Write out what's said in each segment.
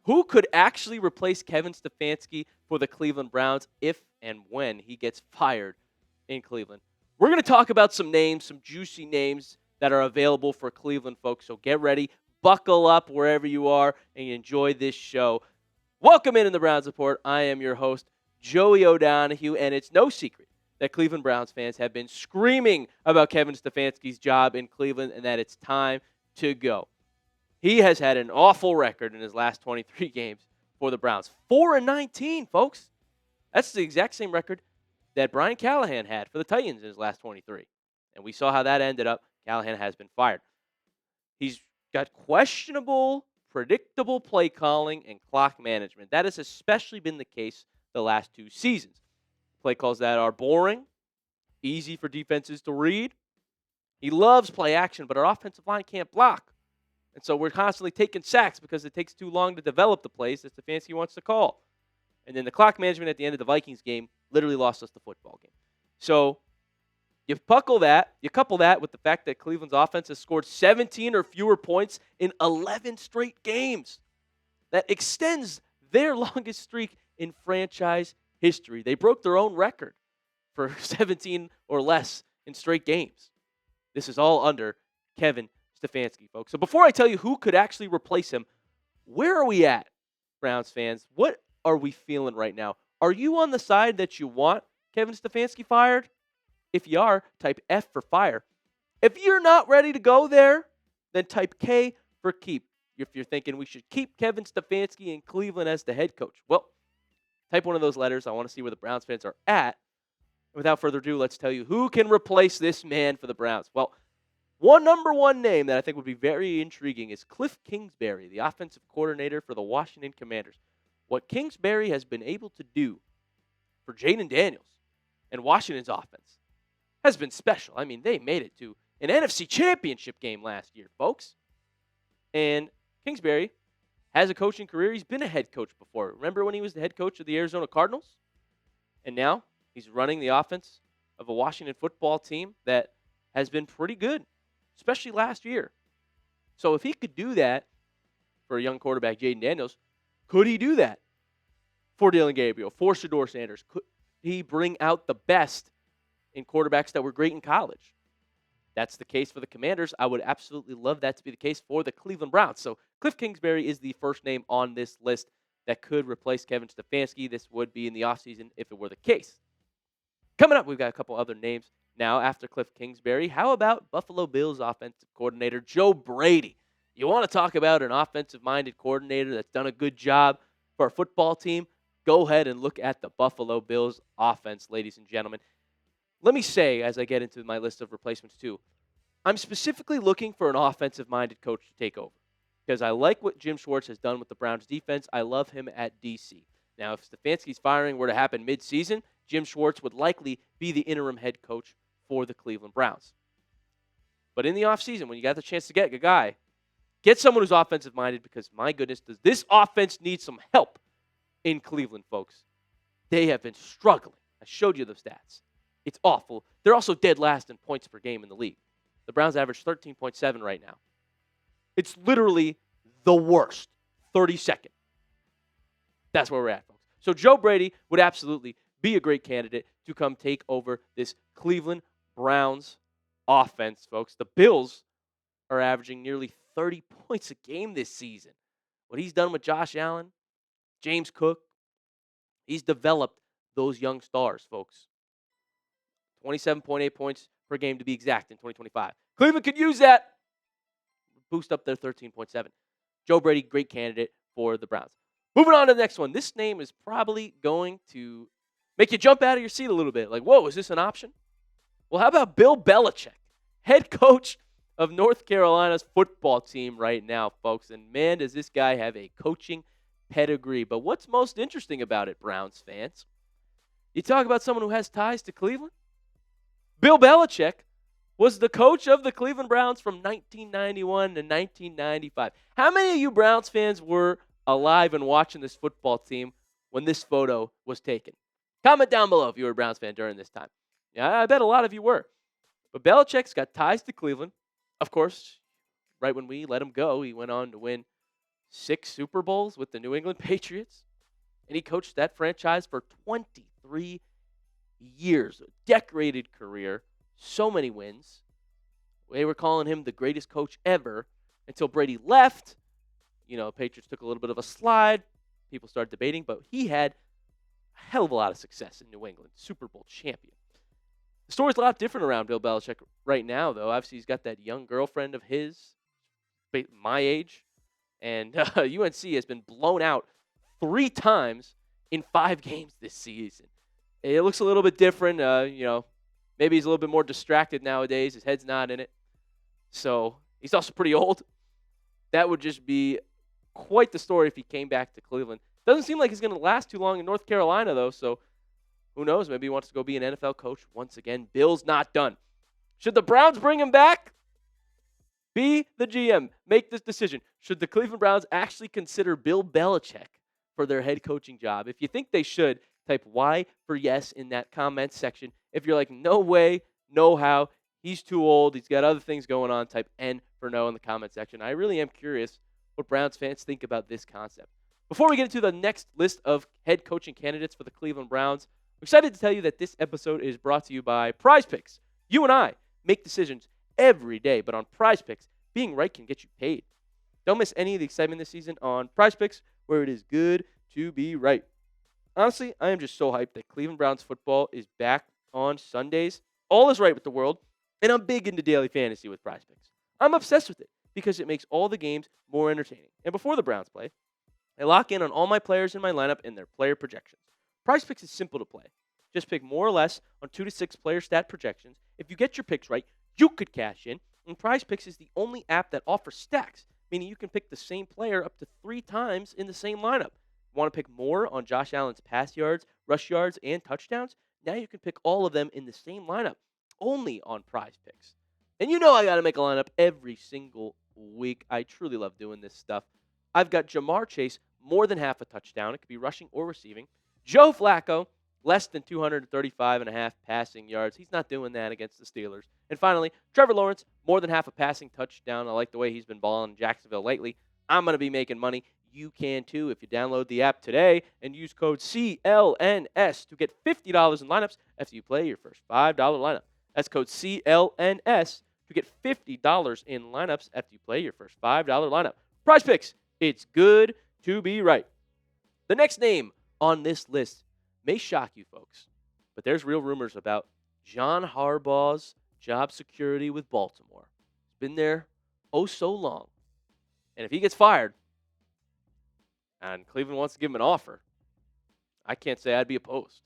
Who could actually replace Kevin Stefanski for the Cleveland Browns if and when he gets fired in Cleveland? We're going to talk about some names, some juicy names that are available for Cleveland folks. So get ready, buckle up wherever you are, and enjoy this show. Welcome in the Browns Report. I am your host, Joey O'Donohue, and it's no secret that Cleveland Browns fans have been screaming about Kevin Stefanski's job in Cleveland and that it's time to go. He has had an awful record in his last 23 games for the Browns. 4-19, folks. That's the exact same record that Brian Callahan had for the Titans in his last 23. And we saw how that ended up. Callahan has been fired. He's got questionable, predictable play calling and clock management. That has especially been the case the last two seasons. Play calls that are boring, easy for defenses to read. He loves play action, but our offensive line can't block. And so we're constantly taking sacks because it takes too long to develop the plays that Stefanski wants to call. And then the clock management at the end of the Vikings game literally lost us the football game. So you couple that with the fact that Cleveland's offense has scored 17 or fewer points in 11 straight games. That extends their longest streak in franchise history. They broke their own record for 17 or less in straight games. This is all under Kevin Stefanski, folks. So before I tell you who could actually replace him, where are we at, Browns fans? What are we feeling right now? Are you on the side that you want Kevin Stefanski fired? If you are, type F for fire. If you're not ready to go there, then type K for keep. If you're thinking we should keep Kevin Stefanski in Cleveland as the head coach, well, type one of those letters. I want to see where the Browns fans are at. Without further ado, let's tell you who can replace this man for the Browns. Well, number one name that I think would be very intriguing is Kliff Kingsbury, the offensive coordinator for the Washington Commanders. What Kingsbury has been able to do for Jaden Daniels and Washington's offense has been special. I mean, they made it to an NFC Championship game last year, folks. And Kingsbury has a coaching career. He's been a head coach before. Remember when he was the head coach of the Arizona Cardinals? And now he's running the offense of a Washington football team that has been pretty good, especially last year. So if he could do that for a young quarterback, Jaden Daniels, could he do that for Dillon Gabriel, for Shedeur Sanders? Could he bring out the best in quarterbacks that were great in college? That's the case for the Commanders. I would absolutely love that to be the case for the Cleveland Browns. So Kliff Kingsbury is the first name on this list that could replace Kevin Stefanski. This would be in the offseason if it were the case. Coming up, we've got a couple other names now after Kliff Kingsbury. How about Buffalo Bills offensive coordinator Joe Brady? You want to talk about an offensive-minded coordinator that's done a good job for a football team? Go ahead and look at the Buffalo Bills offense, ladies and gentlemen. Let me say, as I get into my list of replacements too, I'm specifically looking for an offensive-minded coach to take over because I like what Jim Schwartz has done with the Browns defense. I love him at DC. Now, if Stefanski's firing were to happen mid-season, Jim Schwartz would likely be the interim head coach for the Cleveland Browns. But in the offseason, when you got the chance to get a guy, get someone who's offensive-minded because, my goodness, does this offense need some help in Cleveland, folks. They have been struggling. I showed you the stats. It's awful. They're also dead last in points per game in the league. The Browns average 13.7 right now. It's literally the worst. 32nd. That's where we're at, folks. So Joe Brady would absolutely be a great candidate to come take over this Cleveland Browns offense, folks. The Bills are averaging nearly 30 points a game this season. What he's done with Josh Allen, James Cook, he's developed those young stars, folks. 27.8 points per game to be exact in 2025. Cleveland could use that. Boost up their 13.7. Joe Brady, great candidate for the Browns. Moving on to the next one. This name is probably going to make you jump out of your seat a little bit. Like, whoa, is this an option? Well, how about Bill Belichick, head coach of North Carolina's football team right now, folks? And man, does this guy have a coaching pedigree. But what's most interesting about it, Browns fans? You talk about someone who has ties to Cleveland? Bill Belichick was the coach of the Cleveland Browns from 1991 to 1995. How many of you Browns fans were alive and watching this football team when this photo was taken? Comment down below if you were a Browns fan during this time. Yeah, I bet a lot of you were. But Belichick's got ties to Cleveland. Of course, right when we let him go, he went on to win 6 Super Bowls with the New England Patriots, and he coached that franchise for 23 years. A decorated career, so many wins. They were calling him the greatest coach ever until Brady left. Patriots took a little bit of a slide. People started debating, but he had a hell of a lot of success in New England. Super Bowl champion. The story's a lot different around Bill Belichick right now, though. Obviously, he's got that young girlfriend of his, my age, and UNC has been blown out 3 times in 5 games this season. It looks a little bit different. Maybe he's a little bit more distracted nowadays. His head's not in it. So he's also pretty old. That would just be quite the story if he came back to Cleveland. Doesn't seem like he's going to last too long in North Carolina, though, so who knows? Maybe he wants to go be an NFL coach once again. Bill's not done. Should the Browns bring him back? Be the GM. Make this decision. Should the Cleveland Browns actually consider Bill Belichick for their head coaching job? If you think they should, type Y for yes in that comment section. If you're like, no way, no how, he's too old, he's got other things going on, type N for no in the comment section. I really am curious what Browns fans think about this concept. Before we get into the next list of head coaching candidates for the Cleveland Browns, I'm excited to tell you that this episode is brought to you by Prize Picks. You and I make decisions every day, but on Prize Picks, being right can get you paid. Don't miss any of the excitement this season on Prize Picks, where it is good to be right. Honestly, I am just so hyped that Cleveland Browns football is back on Sundays. All is right with the world, and I'm big into daily fantasy with Prize Picks. I'm obsessed with it because it makes all the games more entertaining. And before the Browns play, I lock in on all my players in my lineup and their player projections. Prize Picks is simple to play. Just pick more or less on 2 to 6 player stat projections. If you get your picks right, you could cash in. And Prize Picks is the only app that offers stacks, meaning you can pick the same player up to 3 times in the same lineup. Want to pick more on Josh Allen's pass yards, rush yards, and touchdowns? Now you can pick all of them in the same lineup, only on Prize Picks. And you know I got to make a lineup every single week. I truly love doing this stuff. I've got Jamar Chase, more than half a touchdown. It could be rushing or receiving. Joe Flacco, less than 235.5 passing yards. He's not doing that against the Steelers. And finally, Trevor Lawrence, more than half a passing touchdown. I like the way he's been balling in Jacksonville lately. I'm going to be making money. You can too if you download the app today and use code CLNS to get $50 in lineups after you play your first $5 lineup. That's code CLNS to get $50 in lineups after you play your first $5 lineup. Prize Picks, it's good to be right. The next name on this list may shock you folks, but there's real rumors about John Harbaugh's job security with Baltimore. He's been there oh so long. And if he gets fired and Cleveland wants to give him an offer, I can't say I'd be opposed.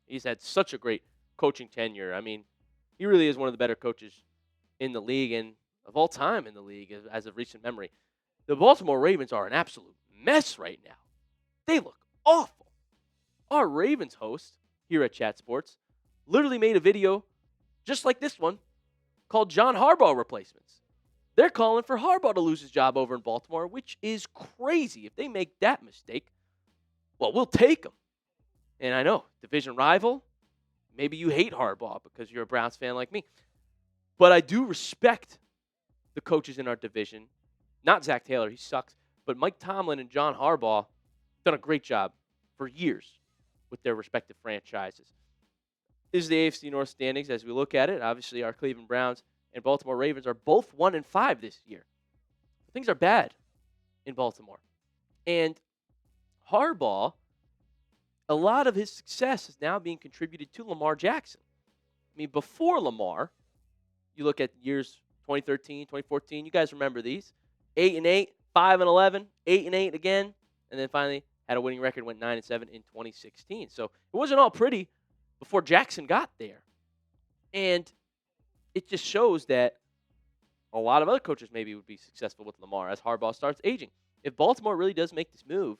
He's had such a great coaching tenure. I mean, he really is one of the better coaches in the league and of all time in the league as of recent memory. The Baltimore Ravens are an absolute mess right now. They look awful. Our Ravens host here at Chat Sports literally made a video just like this one called John Harbaugh Replacements. They're calling for Harbaugh to lose his job over in Baltimore, which is crazy. If they make that mistake, well, we'll take them. And I know, division rival, maybe you hate Harbaugh because you're a Browns fan like me. But I do respect the coaches in our division. Not Zach Taylor, he sucks. But Mike Tomlin and John Harbaugh done a great job for years with their respective franchises. This is the AFC North standings as we look at it. Obviously, our Cleveland Browns and Baltimore Ravens are both 1-5 this year. Things are bad in Baltimore. And Harbaugh, a lot of his success is now being contributed to Lamar Jackson. I mean, before Lamar, you look at years 2013, 2014, you guys remember these. 8-8, 5-11, 8-8 again, and then finally had a winning record, went 9-7 in 2016. So it wasn't all pretty before Jackson got there. And it just shows that a lot of other coaches maybe would be successful with Lamar as Harbaugh starts aging. If Baltimore really does make this move,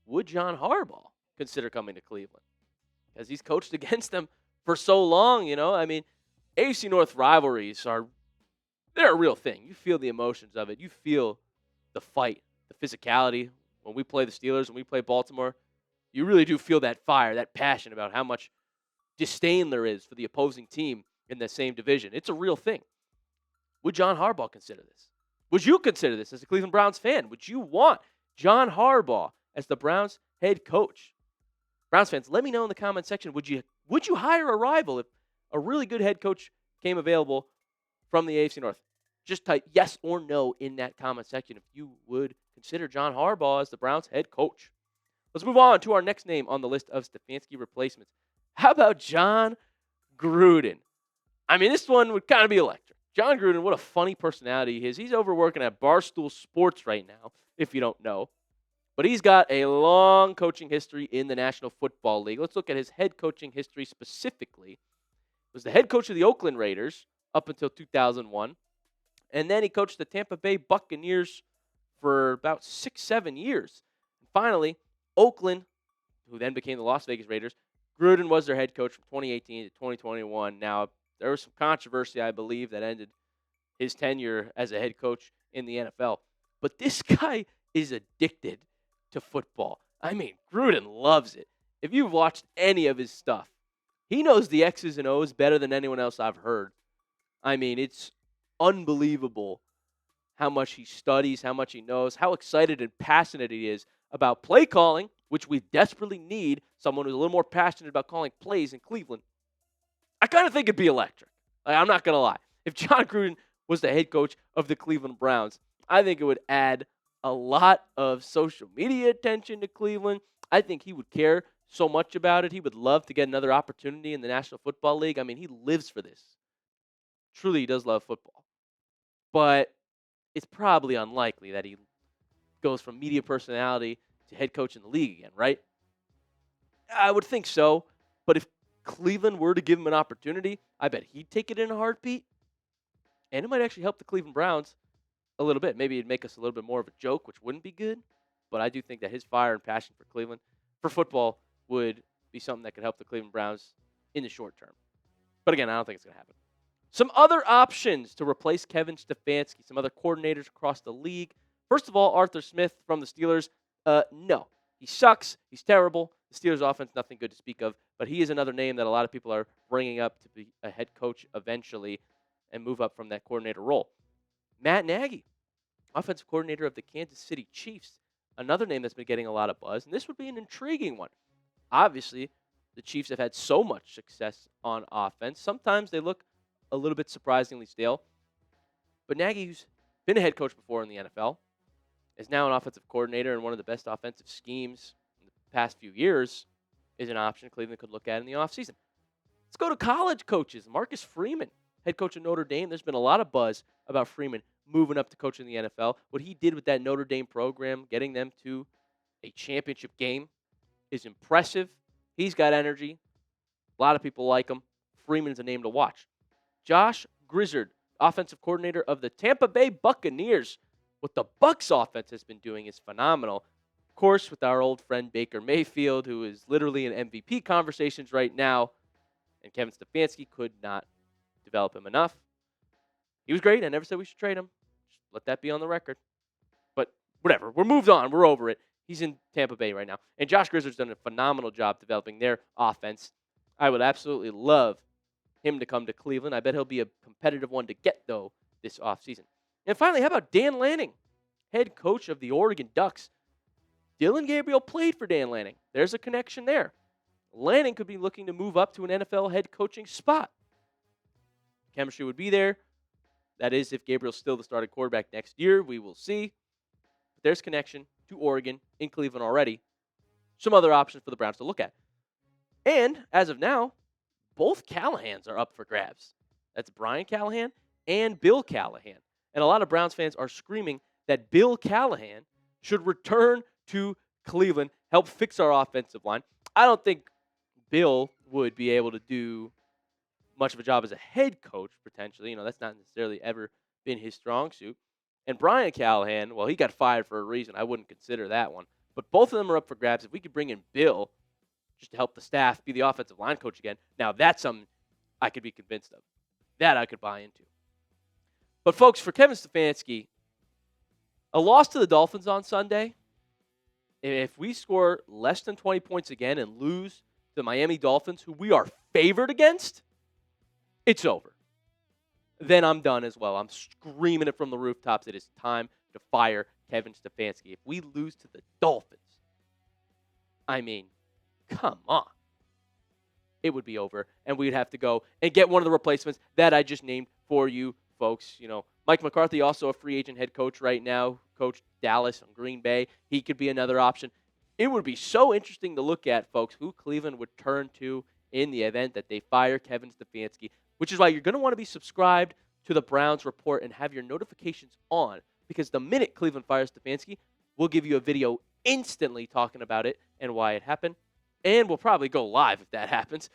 would John Harbaugh consider coming to Cleveland? Because he's coached against them for so long, you know. I mean, AFC North rivalries they're a real thing. You feel the emotions of it. You feel the fight, the physicality. When we play the Steelers, when we play Baltimore, you really do feel that fire, that passion about how much disdain there is for the opposing team in the same division. It's a real thing. Would John Harbaugh consider this? Would you consider this as a Cleveland Browns fan? Would you want John Harbaugh as the Browns head coach? Browns fans, let me know in the comment section. Would you hire a rival if a really good head coach came available from the AFC North? Just type yes or no in that comment section if you would consider John Harbaugh as the Browns head coach. Let's move on to our next name on the list of Stefanski replacements. How about John Gruden? I mean, this one would kind of be electric. John Gruden, what a funny personality he is. He's over working at Barstool Sports right now, if you don't know. But he's got a long coaching history in the National Football League. Let's look at his head coaching history specifically. He was the head coach of the Oakland Raiders up until 2001. And then he coached the Tampa Bay Buccaneers for about 6-7 years. And finally, Oakland, who then became the Las Vegas Raiders, Gruden was their head coach from 2018 to 2021. Now, there was some controversy, I believe, that ended his tenure as a head coach in the NFL. But this guy is addicted to football. I mean, Gruden loves it. If you've watched any of his stuff, he knows the X's and O's better than anyone else I've heard. I mean, it's unbelievable how much he studies, how much he knows, how excited and passionate he is about play calling, which we desperately need someone who's a little more passionate about calling plays in Cleveland. I kind of think it'd be electric. I'm not going to lie. If John Gruden was the head coach of the Cleveland Browns, I think it would add a lot of social media attention to Cleveland. I think he would care so much about it. He would love to get another opportunity in the National Football League. I mean, he lives for this. Truly, he does love football. But it's probably unlikely that he goes from media personality to head coach in the league again, right? I would think so. But if Cleveland were to give him an opportunity, I bet he'd take it in a heartbeat. And it might actually help the Cleveland Browns a little bit. Maybe it'd make us a little bit more of a joke, which wouldn't be good. But I do think that his fire and passion for Cleveland, for football, would be something that could help the Cleveland Browns in the short term. But again, I don't think it's going to happen. Some other options to replace Kevin Stefanski, some other coordinators across the league. First of all, Arthur Smith from the Steelers. No, he sucks. He's terrible. The Steelers' offense, nothing good to speak of. But he is another name that a lot of people are bringing up to be a head coach eventually and move up from that coordinator role. Matt Nagy, offensive coordinator of the Kansas City Chiefs. Another name that's been getting a lot of buzz, and this would be an intriguing one. Obviously, the Chiefs have had so much success on offense. Sometimes they look a little bit surprisingly stale. But Nagy, who's been a head coach before in the NFL, is now an offensive coordinator, and one of the best offensive schemes in the past few years is an option Cleveland could look at in the offseason. Let's go to college coaches. Marcus Freeman, head coach of Notre Dame. There's been a lot of buzz about Freeman moving up to coach in the NFL. What he did with that Notre Dame program, getting them to a championship game, is impressive. He's got energy. A lot of people like him. Freeman's a name to watch. Josh Grizzard, offensive coordinator of the Tampa Bay Buccaneers. What the Bucs offense has been doing is phenomenal. Of course, with our old friend Baker Mayfield, who is literally in MVP conversations right now, and Kevin Stefanski could not develop him enough. He was great. I never said we should trade him. Just let that be on the record. But whatever. We're moved on. We're over it. He's in Tampa Bay right now. And Josh Grizzard's done a phenomenal job developing their offense. I would absolutely love him to come to Cleveland. I bet he'll be a competitive one to get, though, this offseason. And finally, how about Dan Lanning, head coach of the Oregon Ducks? Dylan Gabriel played for Dan Lanning. There's a connection there. Lanning could be looking to move up to an NFL head coaching spot. Chemistry would be there. That is, if Gabriel's still the starting quarterback next year, we will see. But there's connection to Oregon in Cleveland already. Some other options for the Browns to look at. And as of now, both Callahans are up for grabs. That's Brian Callahan and Bill Callahan. And a lot of Browns fans are screaming that Bill Callahan should return to Cleveland, help fix our offensive line. I don't think Bill would be able to do much of a job as a head coach, potentially. That's not necessarily ever been his strong suit. And Brian Callahan, well, he got fired for a reason. I wouldn't consider that one. But both of them are up for grabs. If we could bring in Bill just to help the staff be the offensive line coach again, now that's something I could be convinced of. That I could buy into. But, folks, for Kevin Stefanski, a loss to the Dolphins on Sunday, if we score less than 20 points again and lose to the Miami Dolphins, who we are favored against, it's over. then I'm done as well. I'm screaming it from the rooftops. It is time to fire Kevin Stefanski. If we lose to the Dolphins, I mean, come on. It would be over, and we'd have to go and get one of the replacements that I just named for you folks. Mike McCarthy, also a free agent head coach right now, coached Dallas and Green Bay. He could be another option. It would be so interesting to look at, folks, who Cleveland would turn to in the event that they fire Kevin Stefanski, which is why you're going to want to be subscribed to the Browns Report and have your notifications on, because the minute Cleveland fires Stefanski, we'll give you a video instantly talking about it and why it happened. And we'll probably go live if that happens.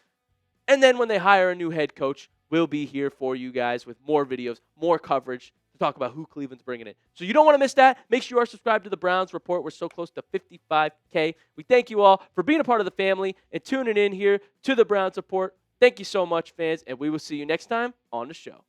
And then when they hire a new head coach, we'll be here for you guys with more videos, more coverage to talk about who Cleveland's bringing in. So you don't want to miss that. Make sure you are subscribed to the Browns Report. We're so close to 55K. We thank you all for being a part of the family and tuning in here to the Browns Report. Thank you so much, fans, and we will see you next time on the show.